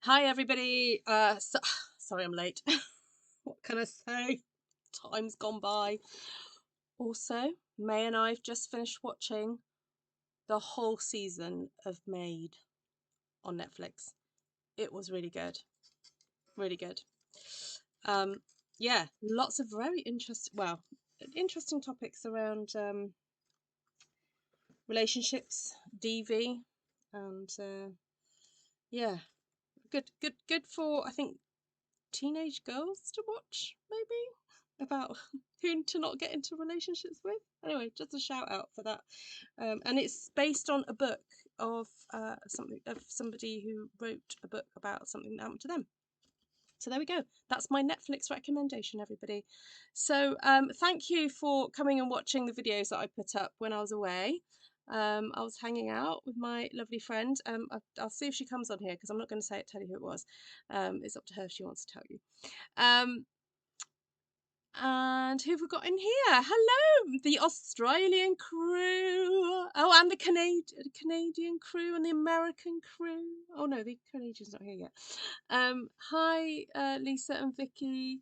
Hi everybody. Sorry I'm late. What can I say? Time's gone by. Also, May and I've just finished watching the whole season of Maid on Netflix. It was really good. Really good. Yeah, lots of very interesting topics around relationships, DV, and yeah, good for, I think, teenage girls to watch, maybe, about who to not get into relationships with. Anyway, just a shout out for that. And it's based on a book of somebody who wrote a book about something that happened to them. So there we go. That's my Netflix recommendation, everybody. So thank you for coming and watching the videos that I put up when I was away. I was hanging out with my lovely friend. I'll see if she comes on here because I'm not going to tell you who it was. It's up to her if she wants to tell you. And who've we got in here? Hello, the Australian crew. Oh, and the Canadian crew and the American crew. Oh no, the Canadian's not here yet. Hi, Lisa and Vicky,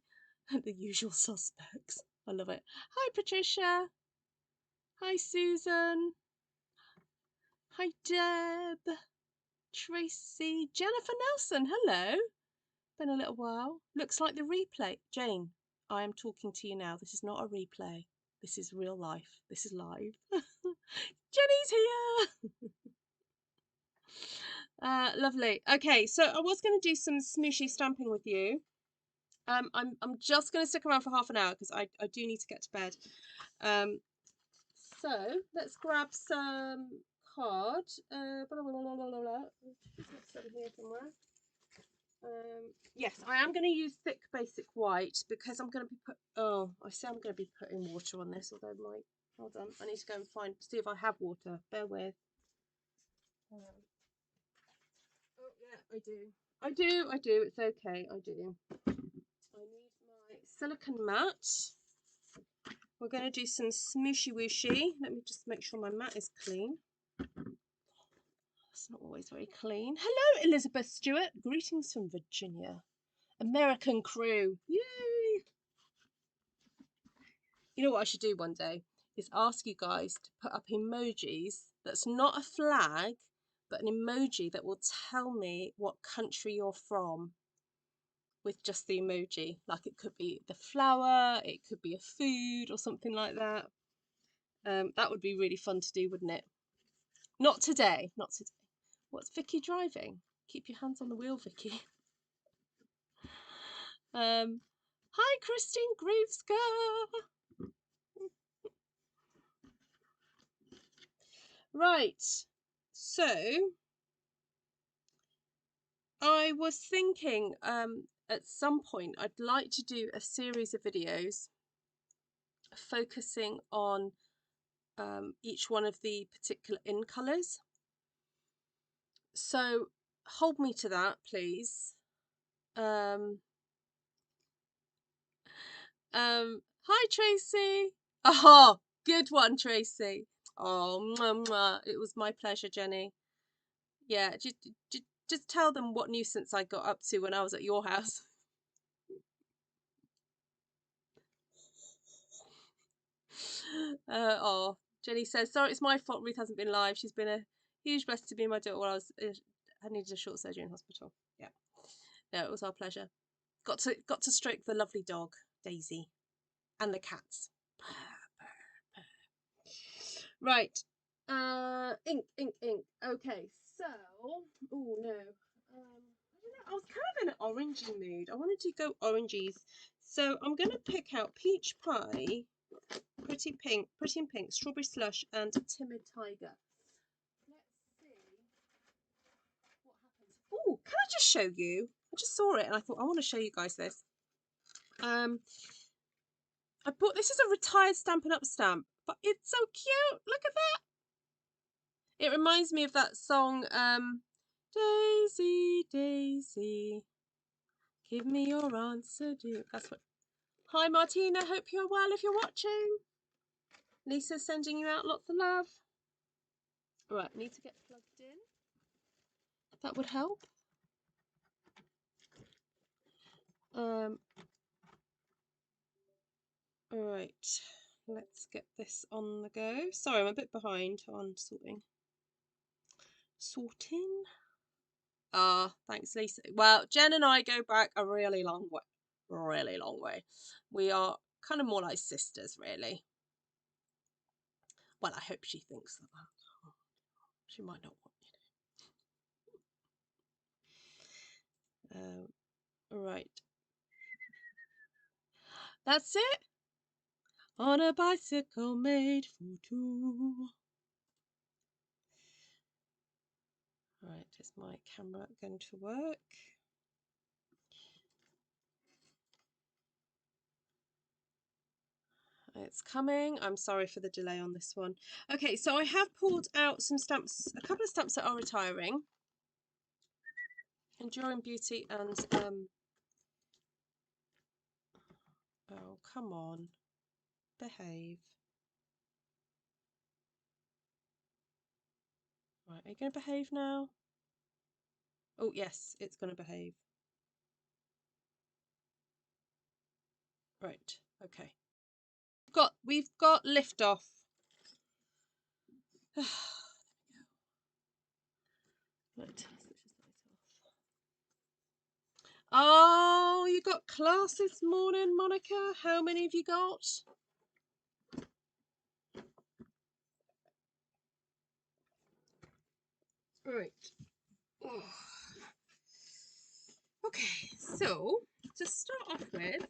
the usual suspects. I love it. Hi, Patricia. Hi, Susan. Hi, Deb. Tracy. Jennifer Nelson. Hello. Been a little while. Looks like the replay. Jane, I am talking to you now. This is not a replay. This is real life. This is live. Jenny's here. Lovely. Okay, so I was going to do some smooshy stamping with you. I'm just going to stick around for half an hour because I do need to get to bed. So let's grab some card. Here somewhere. Yes, I am going to use thick basic white because I'm going to be I'm going to be putting water on this, although hold on, I need to go and see if I have water. Bear with. Oh yeah, I do. It's okay, I do. I need my silicone mat. We're going to do some smooshy wooshy. Let me just make sure my mat is clean. It's not always very clean. Hello, Elizabeth Stewart. Greetings from Virginia. American crew. Yay! You know what I should do one day is ask you guys to put up emojis that's not a flag, but an emoji that will tell me what country you're from with just the emoji. Like it could be the flower, it could be a food or something like that. That would be really fun to do, wouldn't it? Not today, not today. What's Vicky driving? Keep your hands on the wheel, Vicky. Hi, Christine Groovska. Right, so I was thinking at some point I'd like to do a series of videos focusing on each one of the particular in colours. So hold me to that, please. Hi, Tracy. Oh, good one, Tracy. Oh, mwah, mwah. It was my pleasure, Jenny. Yeah, just tell them what nuisance I got up to when I was at your house. Oh, Jenny says, sorry, it's my fault Ruth hasn't been live. She's been a huge blessing to me and my daughter while I needed a short surgery in hospital. Yeah, no, it was our pleasure. Got to stroke the lovely dog, Daisy, and the cats. Right, ink. Okay, so, oh no, I was kind of in an orangey mood. I wanted to go oranges, so I'm gonna pick out Peach Pie, Pretty in Pink, Strawberry Slush, and Timid Tiger. Let's see what happens. Oh, can I just show you? I just saw it and I thought I want to show you guys this. I bought this is a retired Stampin' Up stamp, but it's so cute. Look at that. It reminds me of that song, Daisy, Daisy, give me your answer, dear. That's what. Hi, Martina. Hope you're well if you're watching. Lisa's sending you out lots of love. Right, need to get plugged in. That would help. Right, let's get this on the go. Sorry, I'm a bit behind on sorting. Ah, thanks, Lisa. Well, Jen and I go back a really long way. Really long way. We are kind of more like sisters, really. Well, I hope she thinks that. She might not want. Right. That's it. On a bicycle made for two. Right, is my camera going to work? It's coming. I'm sorry for the delay on this one. Okay, so I have pulled out some stamps, a couple of stamps that are retiring. Enduring Beauty and oh, come on. Behave. Right, are you going to behave now? Oh, yes, it's going to behave. Right, okay. We've got lift off. Right. Oh, you got class this morning, Monica? How many have you got? Right. Oh. Okay, so to start off with,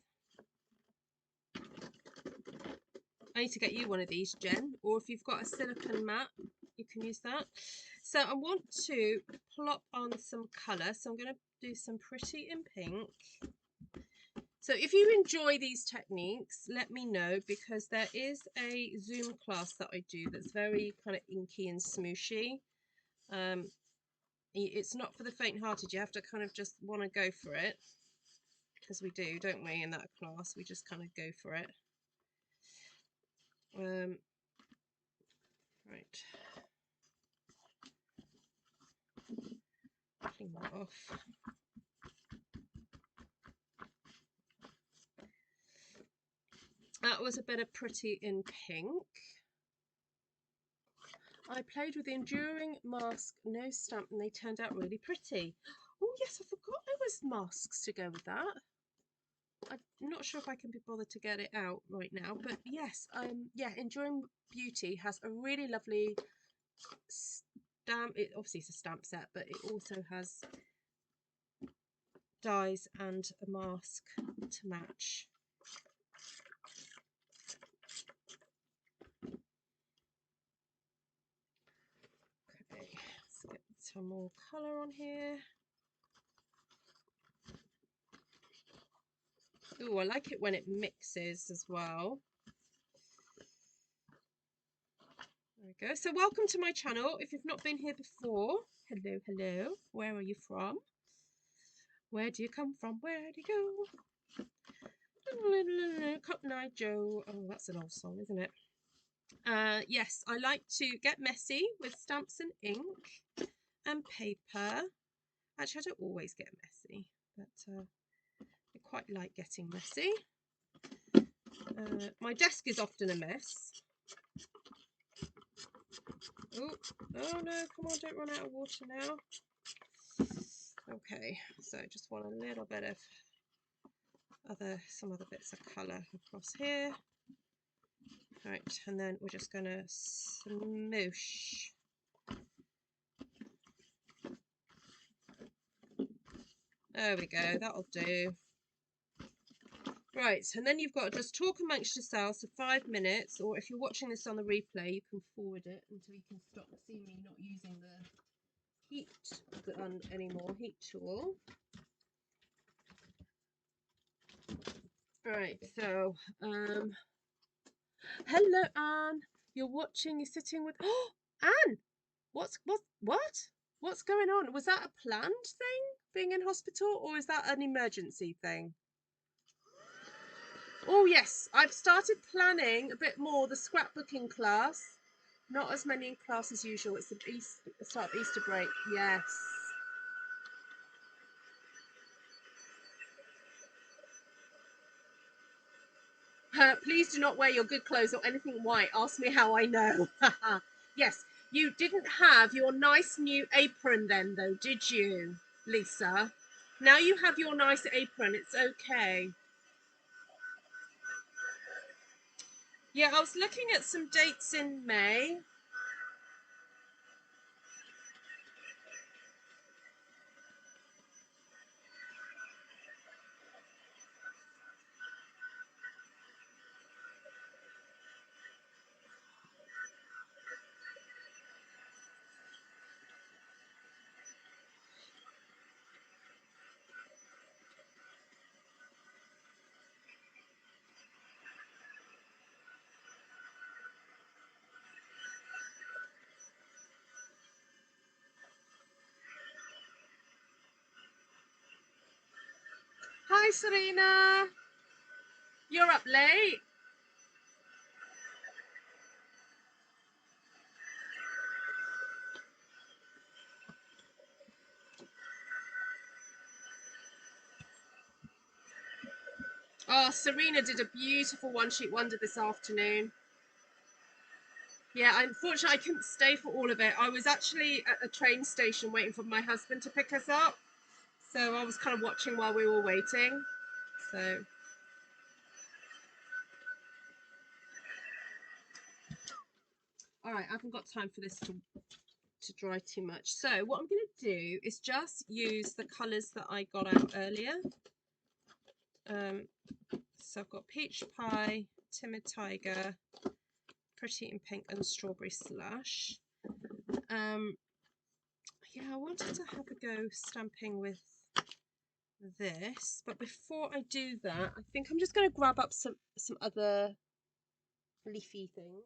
I need to get you one of these, Jen, or if you've got a silicone mat, you can use that. So I want to plop on some colour, so I'm going to do some Pretty in Pink. So if you enjoy these techniques, let me know, because there is a Zoom class that I do that's very kind of inky and smooshy. It's not for the faint-hearted. You have to kind of just want to go for it, because we do, don't we, in that class? We just kind of go for it. Right. Clean that off. That was a bit of Pretty in Pink. I played with the Enduring Mask nose stamp and they turned out really pretty. Oh yes, I forgot there was masks to go with that. I'm not sure if I can be bothered to get it out right now, but yes, yeah, Enduring Beauty has a really lovely stamp. It obviously is a stamp set, but it also has dies and a mask to match. Okay, let's get some more colour on here. Oh, I like it when it mixes as well. There we go. So welcome to my channel. If you've not been here before, hello, hello. Where are you from? Where do you come from? Where do you go? Cotton Eye Joe. Oh, that's an old song, isn't it? Yes, I like to get messy with stamps and ink and paper. Actually, I don't always get messy, but I quite like getting messy. My desk is often a mess. Oh no, come on, don't run out of water now. Okay, so just want a little bit of some other bits of colour across here. Right, and then we're just going to smoosh. There we go, that'll do. Right, and then you've got to just talk amongst yourselves for 5 minutes, or if you're watching this on the replay, you can forward it until you can stop seeing me not using the heat gun anymore, heat tool. Right, so hello Anne, you're watching, you're sitting with Anne, what's going on? Was that a planned thing, being in hospital, or is that an emergency thing? Oh yes, I've started planning a bit more the scrapbooking class. Not as many in class as usual. It's the start of Easter break. Yes. Please do not wear your good clothes or anything white. Ask me how I know. Yes, you didn't have your nice new apron then, though, did you, Lisa? Now you have your nice apron. It's okay. Yeah, I was looking at some dates in May. Hi, Serena. You're up late. Oh, Serena did a beautiful one-sheet wonder this afternoon. Yeah, unfortunately, I couldn't stay for all of it. I was actually at a train station waiting for my husband to pick us up. So I was kind of watching while we were waiting. So... all right, I haven't got time for this to dry too much. So what I'm going to do is just use the colours that I got out earlier. So I've got Peach Pie, Timid Tiger, Pretty in Pink and Strawberry Slush. Yeah, I wanted to have a go stamping with this, but before I do that, I think I'm just going to grab up some other leafy things.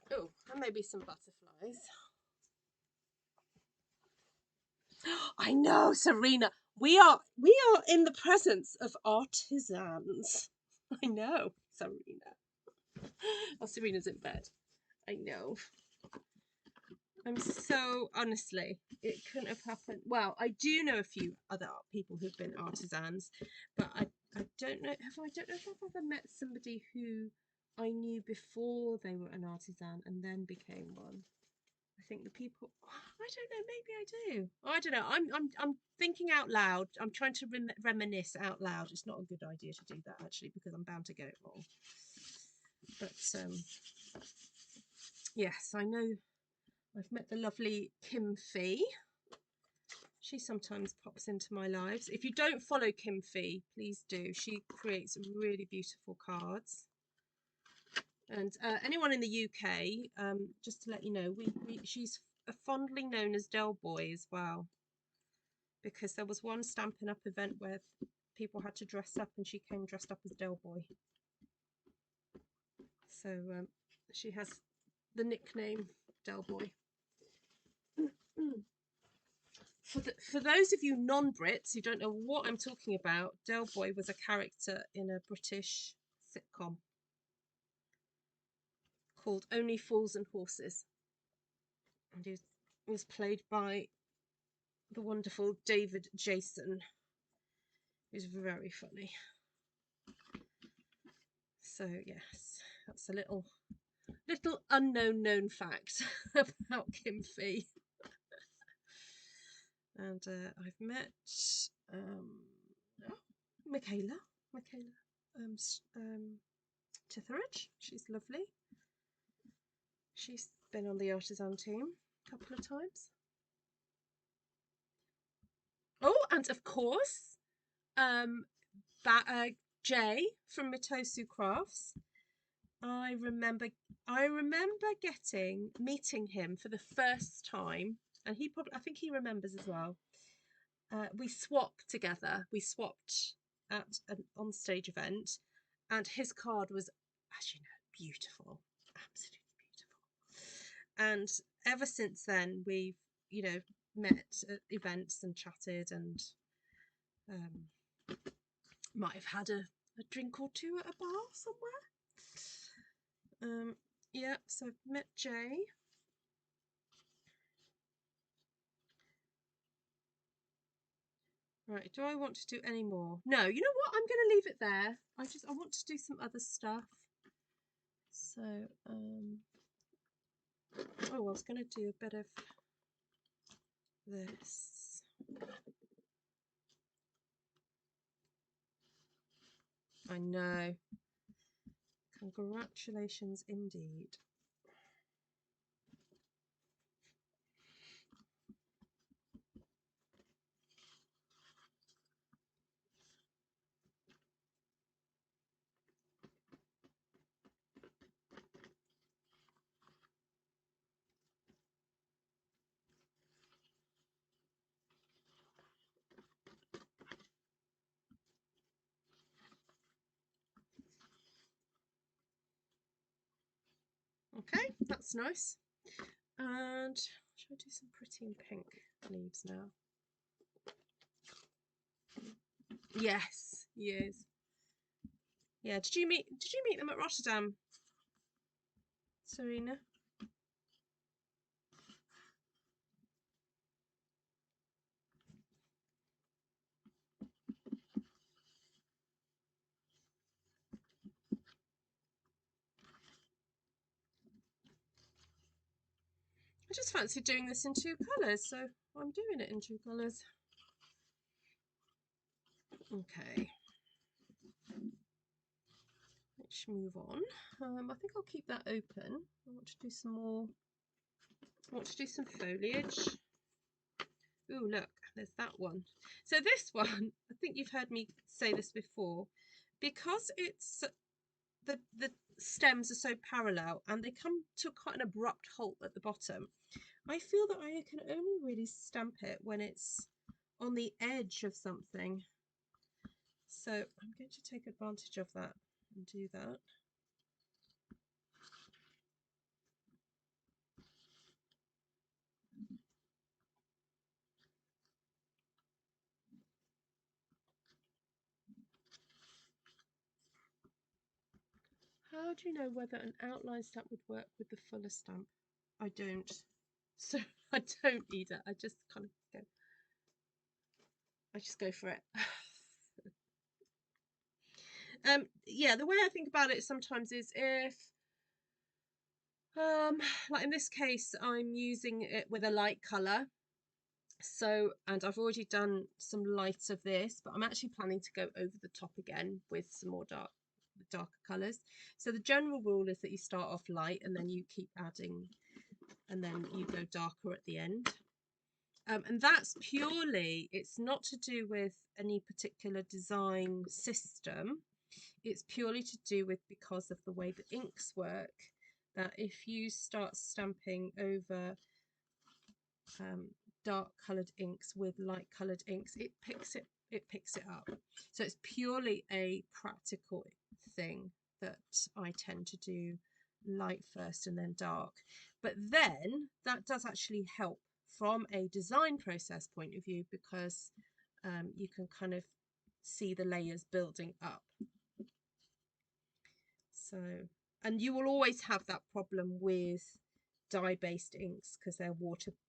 Oh, and maybe some butterflies. I know, Serena. We are in the presence of artisans. I know, Serena. Oh, Serena's in bed. I know. I'm so, honestly, it couldn't have happened. Well, I do know a few other people who've been artisans, but I don't know. I don't know if I've ever met somebody who I knew before they were an artisan and then became one. I think the people, I don't know, maybe I do. I don't know. I'm thinking out loud. I'm trying to reminisce out loud. It's not a good idea to do that actually because I'm bound to get it wrong. But yes, I know I've met the lovely Kim Fee. She sometimes pops into my lives. If you don't follow Kim Fee, please do. She creates really beautiful cards. And anyone in the UK, just to let you know, she's fondly known as Del Boy as well, because there was one Stampin' Up event where people had to dress up and she came dressed up as Del Boy. So she has the nickname Del Boy. For those of you non-Brits who don't know what I'm talking about, Del Boy was a character in a British sitcom called Only Fools and Horses. And he was played by the wonderful David Jason, who's very funny. So yes, that's a little unknown known fact about Kim Fee. And I've met Michaela Titheridge. She's lovely. She's been on the artisan team a couple of times. Oh, and of course, Jay from Mitosu Crafts. I remember meeting him for the first time, and I think he remembers as well. We swapped together. We swapped at an onstage event, and his card was, as you know, beautiful, absolutely beautiful. And ever since then, we've met at events and chatted, and might have had a drink or two at a bar somewhere. Yeah, so I've met Jay. Right, do I want to do any more? No, you know what? I'm going to leave it there. I want to do some other stuff. So, oh, I was going to do a bit of this. I know. Congratulations indeed. Okay, that's nice. And should I do some pretty and pink leaves now? Yes, he is. Yeah, did you meet them at Rotterdam, Serena? I just fancy doing this in 2 colours, so I'm doing it in 2 colours. Okay. Let's move on. I think I'll keep that open. I want to do some more. I want to do some foliage. Ooh, look, there's that one. So this one, I think you've heard me say this before, because it's the stems are so parallel and they come to quite an abrupt halt at the bottom. I feel that I can only really stamp it when it's on the edge of something. So I'm going to take advantage of that and do that. How do you know whether an outline stamp would work with the fuller stamp? I don't. So I don't either. I just kind of go. I just go for it. Yeah, the way I think about it sometimes is if like in this case I'm using it with a light color, so, and I've already done some lights of this, but I'm actually planning to go over the top again with some more darker colors. So the general rule is that you start off light and then you keep adding, and then you go darker at the end. And that's purely, it's not to do with any particular design system. It's purely to do with, because of the way the inks work, that if you start stamping over dark coloured inks with light coloured inks, it picks it up. So it's purely a practical thing that I tend to do light first and then dark. But then that does actually help from a design process point of view, because you can kind of see the layers building up. So, and you will always have that problem with dye-based inks because they're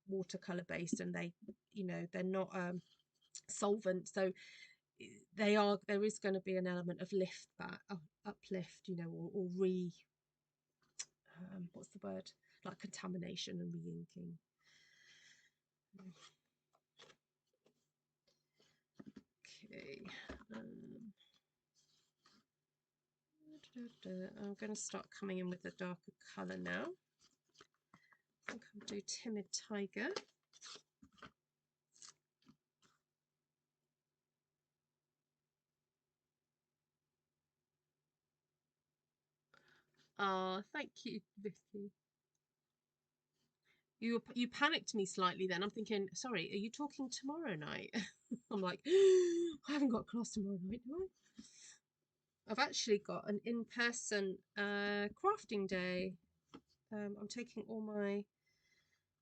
watercolor based, and they, you know, they're not solvent, so there is going to be an element of uplift, you know, or what's the word, like contamination and re-inking. Okay, I'm going to start coming in with a darker color now. I think I'll do Timid Tiger. Oh, thank you, Vicky. You panicked me slightly then. I'm thinking, sorry, are you talking tomorrow night? I'm like, I haven't got class tomorrow night, do I? I've actually got an in-person crafting day. I'm taking all my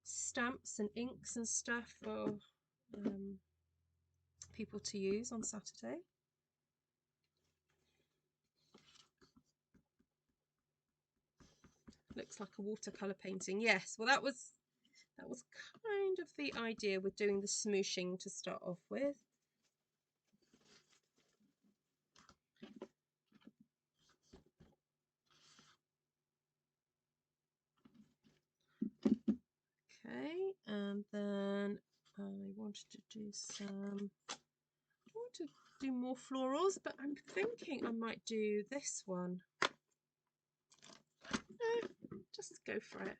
stamps and inks and stuff for people to use on Saturday. Looks like a watercolor painting. Yes, well that was kind of the idea with doing the smooshing to start off with. Okay, and then I wanted to do some, I want to do more florals, but I'm thinking I might do this one. Just go for it.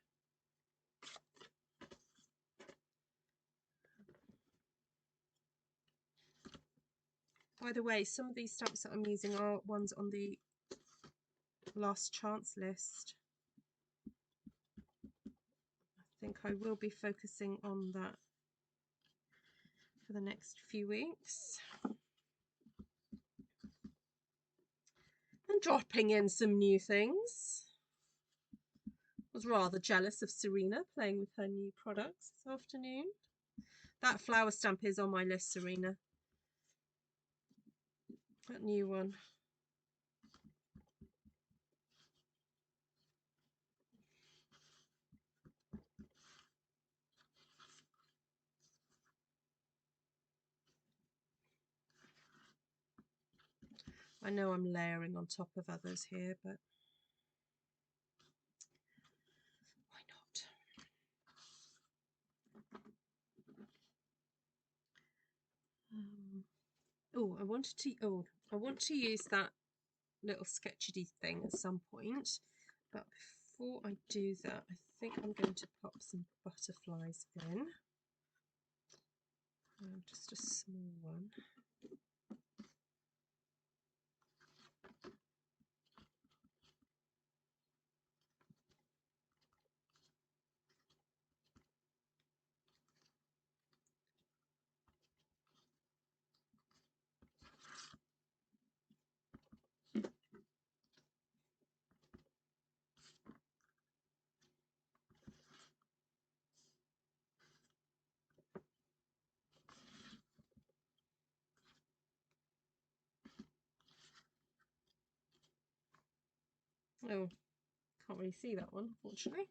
By the way, some of these stamps that I'm using are ones on the last chance list. I think I will be focusing on that for the next few weeks. And dropping in some new things. Was rather jealous of Serena playing with her new products this afternoon. That flower stamp is on my list, Serena. That new one. I know I'm layering on top of others here, but why not? I want to use that little sketchy thing at some point, but before I do that, I think I'm going to pop some butterflies in. Just a small one. Oh, can't really see that one, unfortunately.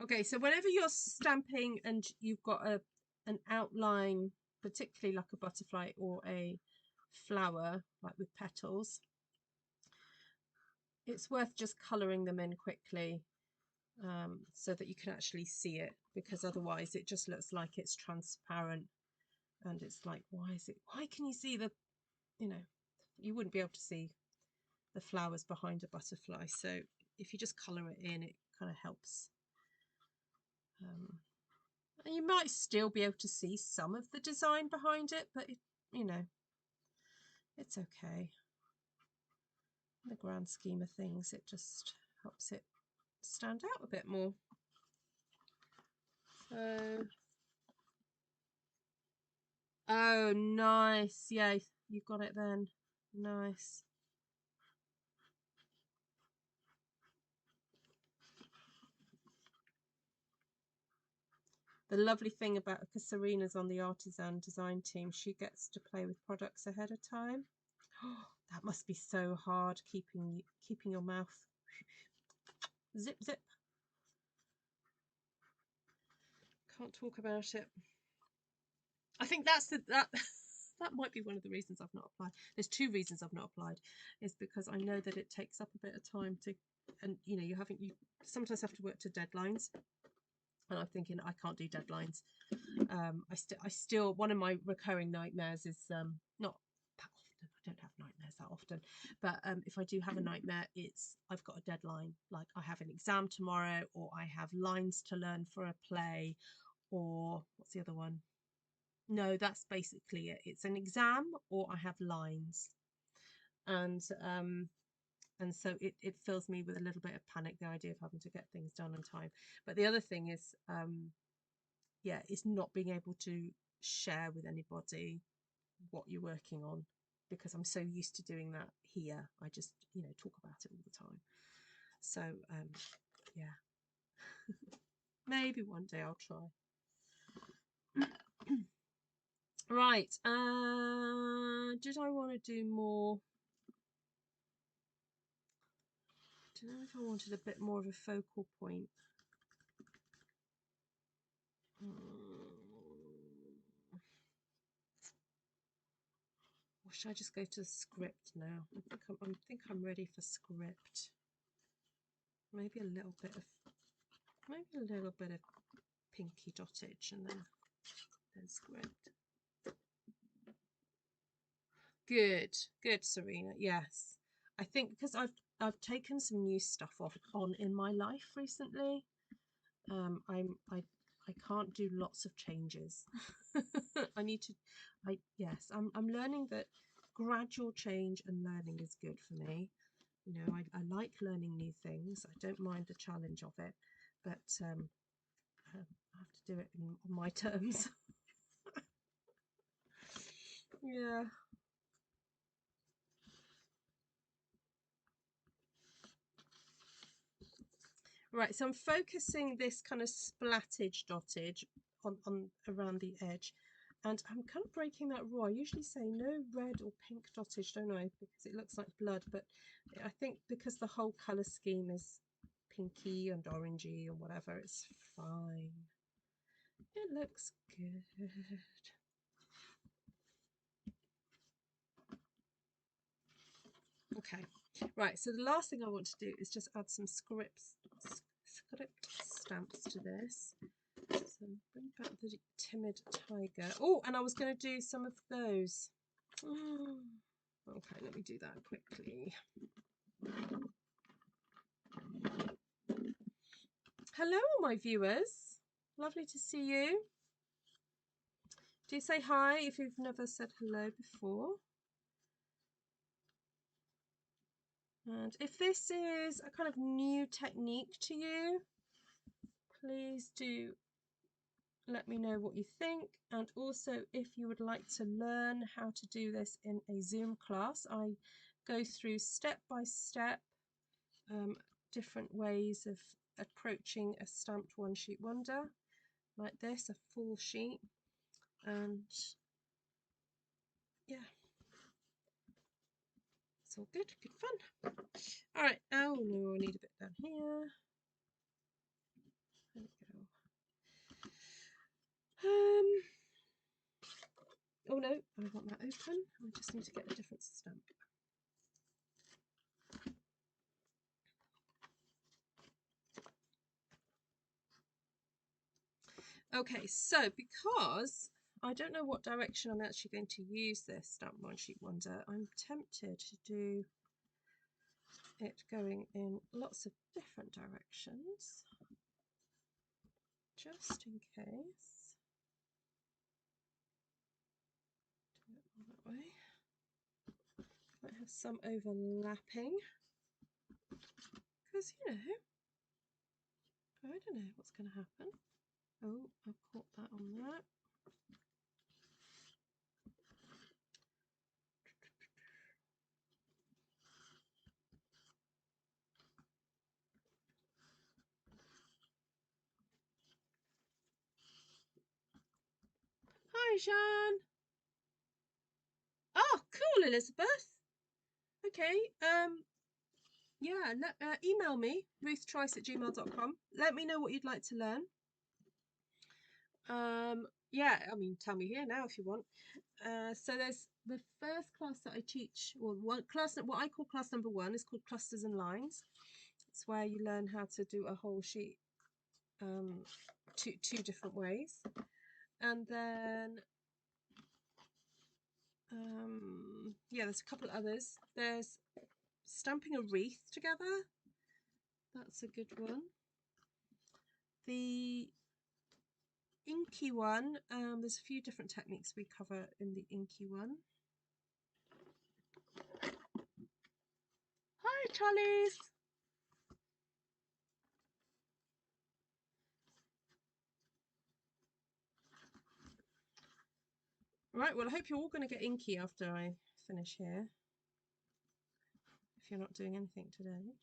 Okay, so whenever you're stamping and you've got an outline, particularly like a butterfly or a flower, like with petals, it's worth just colouring them in quickly so that you can actually see it, because otherwise it just looks like it's transparent and it's like, why can you see the, you wouldn't be able to see the flowers behind a butterfly. So if you just colour it in, it kind of helps. And you might still be able to see some of the design behind it, but it's okay. In the grand scheme of things, it just helps it stand out a bit more. So, oh, nice. Yeah, you got it then. Nice. The lovely thing about, because Serena's on the artisan design team, she gets to play with products ahead of time. Oh, that must be so hard, keeping your mouth zip. Can't talk about it. I think that might be one of the reasons I've not applied. There's two reasons I've not applied. Is because I know that it takes up a bit of time to, and you sometimes have to work to deadlines. And I'm thinking I can't do deadlines. I still one of my recurring nightmares is not that often. I don't have nightmares that often, but if I do have a nightmare, it's I've got a deadline. Like I have an exam tomorrow, or I have lines to learn for a play, or what's the other one? No, that's basically it. It's an exam, or I have lines, and and so it fills me with a little bit of panic, the idea of having to get things done on time. But the other thing is, yeah, is not being able to share with anybody what you're working on, because I'm so used to doing that here. I just, you know, talk about it all the time. So yeah, maybe one day I'll try. Right, did I want to do more? I don't know if I wanted a bit more of a focal point. Or should I just go to the script now? I think I'm ready for script. Maybe a little bit of pinky dottage, and then script. Good, Serena. Yes, I think because I've taken some new stuff on in my life recently. I can't do lots of changes. I need to. I'm learning that gradual change and learning is good for me. You know, I like learning new things. I don't mind the challenge of it, but I have to do it on my terms. Yeah. Right, so I'm focusing this kind of splattage dottage on around the edge, and I'm kind of breaking that rule. I usually say no red or pink dottage, don't I, because it looks like blood, but I think because the whole colour scheme is pinky and orangey and whatever, it's fine. It looks good. Okay, right, so the last thing I want to do is just add some script stamps to this. So bring back the Timid Tiger. Oh, and I was going to do some of those. Okay, let me do that quickly. Hello, my viewers. Lovely to see you. Do say hi if you've never said hello before. And if this is a kind of new technique to you, please do let me know what you think. And also, if you would like to learn how to do this in a Zoom class, I go through step by step different ways of approaching a stamped one sheet wonder like this, a full sheet. And yeah, it's all good fun. All right, oh no, I need a bit down here. There we go. Oh no, I want that open. I just need to get a different stamp. Okay, so because I don't know what direction I'm actually going to use this stamp one sheet wonder, I'm tempted to do it going in lots of different directions, just in case. Do it all that way. Might have some overlapping, because you know, I don't know what's going to happen. Oh, I've caught that on that. Hi, Jean. Oh, cool, Elizabeth. Okay, yeah, email me, ruthtrice@gmail.com. Let me know what you'd like to learn. Yeah, I mean, tell me here now if you want. So there's the first class that I teach, or what I call class number 1 is called clusters and lines. It's where you learn how to do a whole sheet two different ways. And then yeah, there's a couple others. There's stamping a wreath together. That's a good one. The inky one, there's a few different techniques we cover in the inky one. Hi Charlies. Right, well, I hope you're all going to get inky after I finish here, if you're not doing anything today.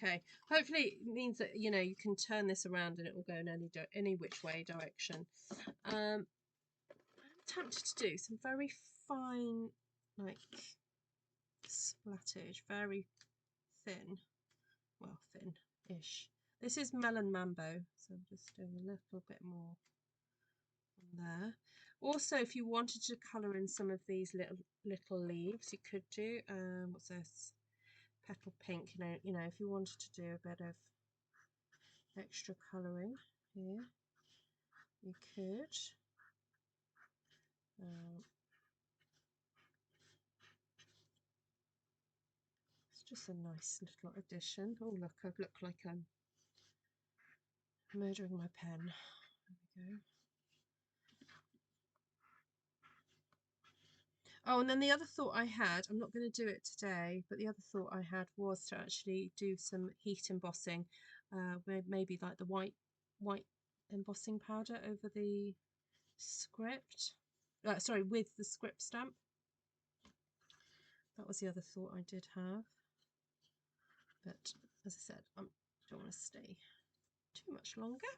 Okay, hopefully it means that, you know, you can turn this around and it will go in any which way direction. I'm tempted to do some very fine, like, splattage, very thin, well, thin-ish. This is Melon Mambo, so I'm just doing a little bit more on there. Also, if you wanted to colour in some of these little leaves, you could do, what's this? Petal Pink, you know, if you wanted to do a bit of extra colouring here, you could. It's just a nice little addition. Oh look, I look like I'm murdering my pen. There we go. Oh, and then the other thought I had, I'm not going to do it today, but the other thought I had was to actually do some heat embossing, maybe like the white embossing powder over the script. Sorry, with the script stamp. That was the other thought I did have. But as I said, I don't want to stay too much longer.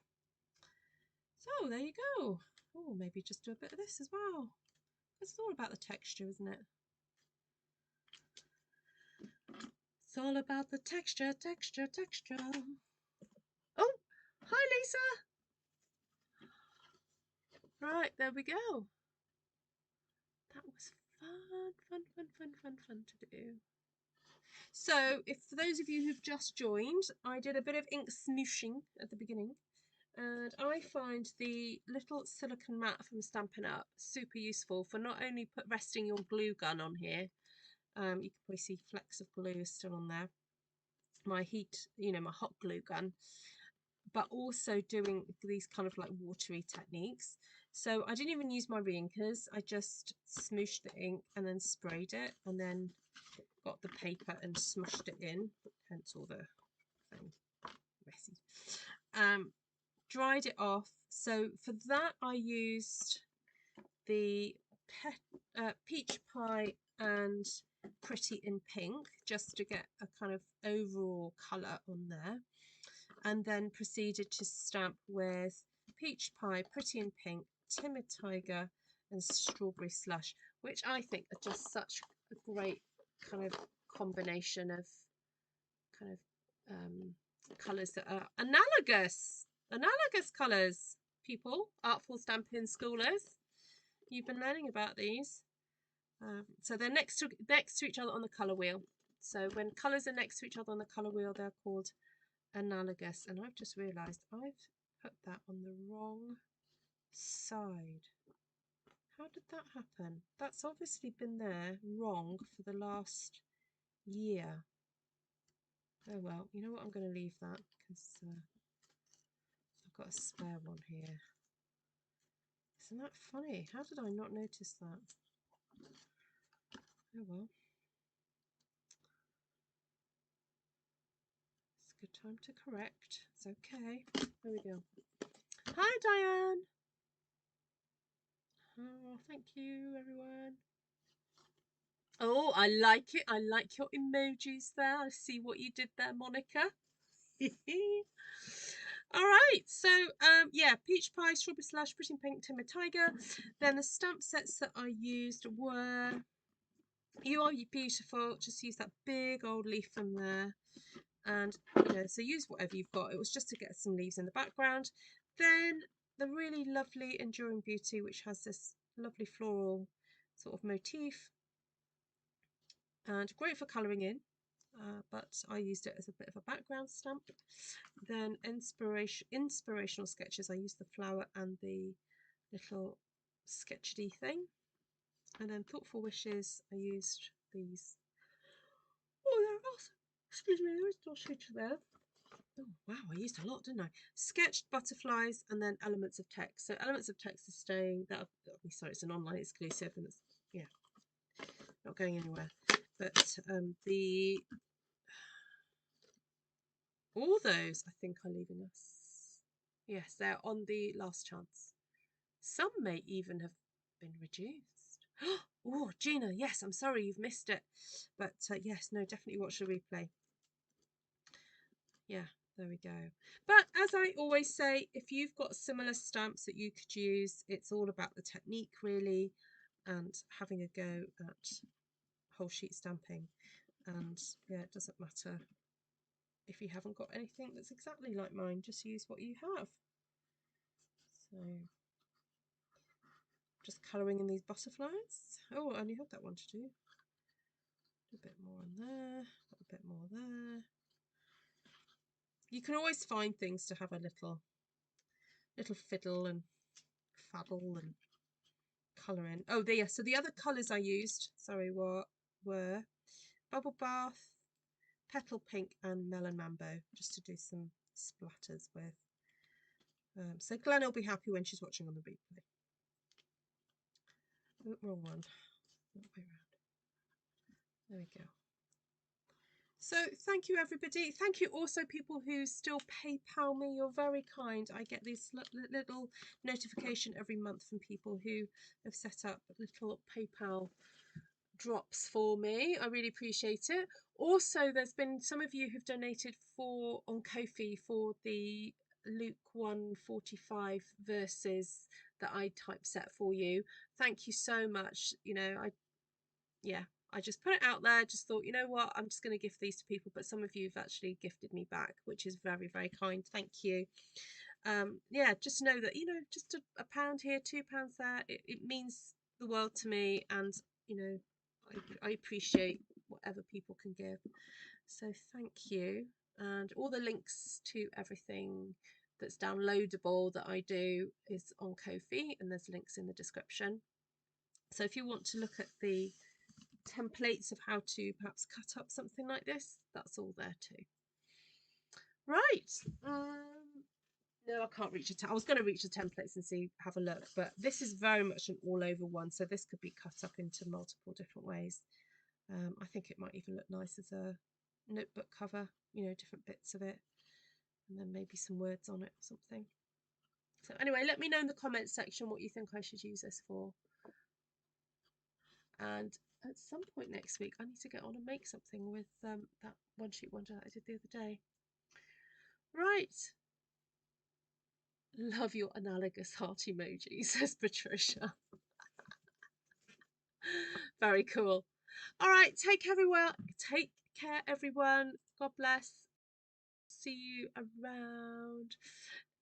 So there you go. Oh, maybe just do a bit of this as well. It's all about the texture, isn't it? It's all about the texture, texture, texture. Oh, hi Lisa. Right, there we go. That was fun to do. So, for those of you who've just joined, I did a bit of ink smooshing at the beginning, and I find the little silicone mat from Stampin' Up super useful for not only resting your glue gun on here. You can probably see flecks of glue still on there. My heat, my hot glue gun, but also doing these kind of like watery techniques. So I didn't even use my reinkers. I just smooshed the ink and then sprayed it, and then got the paper and smushed it in, hence all the thing messy. Dried it off. So for that I used the peach pie and Pretty in Pink, just to get a kind of overall colour on there, and then proceeded to stamp with Peach Pie, Pretty in Pink, Timid Tiger and Strawberry Slush, which I think are just such a great kind of combination of kind of colours that are analogous colours. People, Artful Stampin schoolers, you've been learning about these. So they're next to each other on the colour wheel. So when colours are next to each other on the colour wheel, they're called analogous. And I've just realised I've put that on the wrong side. How did that happen? That's obviously been there wrong for the last year. Oh well, you know what, I'm going to leave that because I've got a spare one here. Isn't that funny? How did I not notice that? Oh well. It's a good time to correct. It's okay. There we go. Hi Diane. Oh, thank you everyone. Oh, I like it. I like your emojis there. I see what you did there, Monica. All right, so yeah, Peach Pie, Strawberry Slush, Pretty in Pink, Timid Tiger. Then the stamp sets that I used were You are beautiful. Just use that big old leaf from there. And, you know, so use whatever you've got. It was just to get some leaves in the background. Then the really lovely Enduring Beauty, which has this lovely floral sort of motif. And great for colouring in. But I used it as a bit of a background stamp. Then Inspirational Sketches, I used the flower and the little sketchy thing. And then Thoughtful Wishes, I used these. Oh, they're awesome. Excuse me, there is no shade there. Oh, wow, I used a lot, didn't I? Sketched butterflies and then Elements of Text. So Elements of Text is staying. Sorry, it's an online exclusive and it's, yeah, not going anywhere. But all those I think are leaving us. Yes, they're on the last chance. Some may even have been reduced. Oh, Gina, yes, I'm sorry you've missed it. But yes, no, definitely watch the replay. Yeah, there we go. But as I always say, if you've got similar stamps that you could use, it's all about the technique really, and having a go at whole sheet stamping. And yeah, it doesn't matter if you haven't got anything that's exactly like mine, just use what you have. So just colouring in these butterflies. Oh, I only had that one to do. A bit more on there, a bit more there. You can always find things to have a little fiddle and faddle and colour in. Oh, there. So the other colours I used, sorry, were Bubble Bath, Petal Pink, and Melon Mambo, just to do some splatters with. So Glenn will be happy when she's watching on the replay. Oh, wrong one. That way around. There we go. So thank you everybody. Thank you also people who still PayPal me. You're very kind. I get this little notification every month from people who have set up little PayPal drops for me. I really appreciate it. Also, there's been some of you who've donated on Ko-fi for the Luke 1:45 verses that I typeset for you. Thank you so much. You know, I just put it out there, just thought, you know what, I'm just going to give these to people, but some of you have actually gifted me back, which is very, very kind. Thank you. Yeah, just know that, you know, just a pound here, £2 there, it means the world to me, and you know, I appreciate whatever people can give. So thank you. And all the links to everything that's downloadable that I do is on Ko-fi, and there's links in the description. So if you want to look at the templates of how to perhaps cut up something like this, that's all there too. Right. No, I can't reach I was going to reach the templates and have a look, but this is very much an all over one, so this could be cut up into multiple different ways. I think it might even look nice as a notebook cover, you know, different bits of it, and then maybe some words on it or something. So anyway, let me know in the comments section what you think I should use this for. And at some point next week, I need to get on and make something with that one sheet wonder that I did the other day. Right. Love your analogous heart emoji, says Patricia. Very cool. All right, take care everyone. God bless. See you around.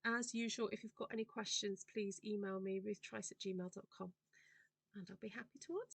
As usual, if you've got any questions, please email me, ruthtrice@gmail.com, and I'll be happy to answer.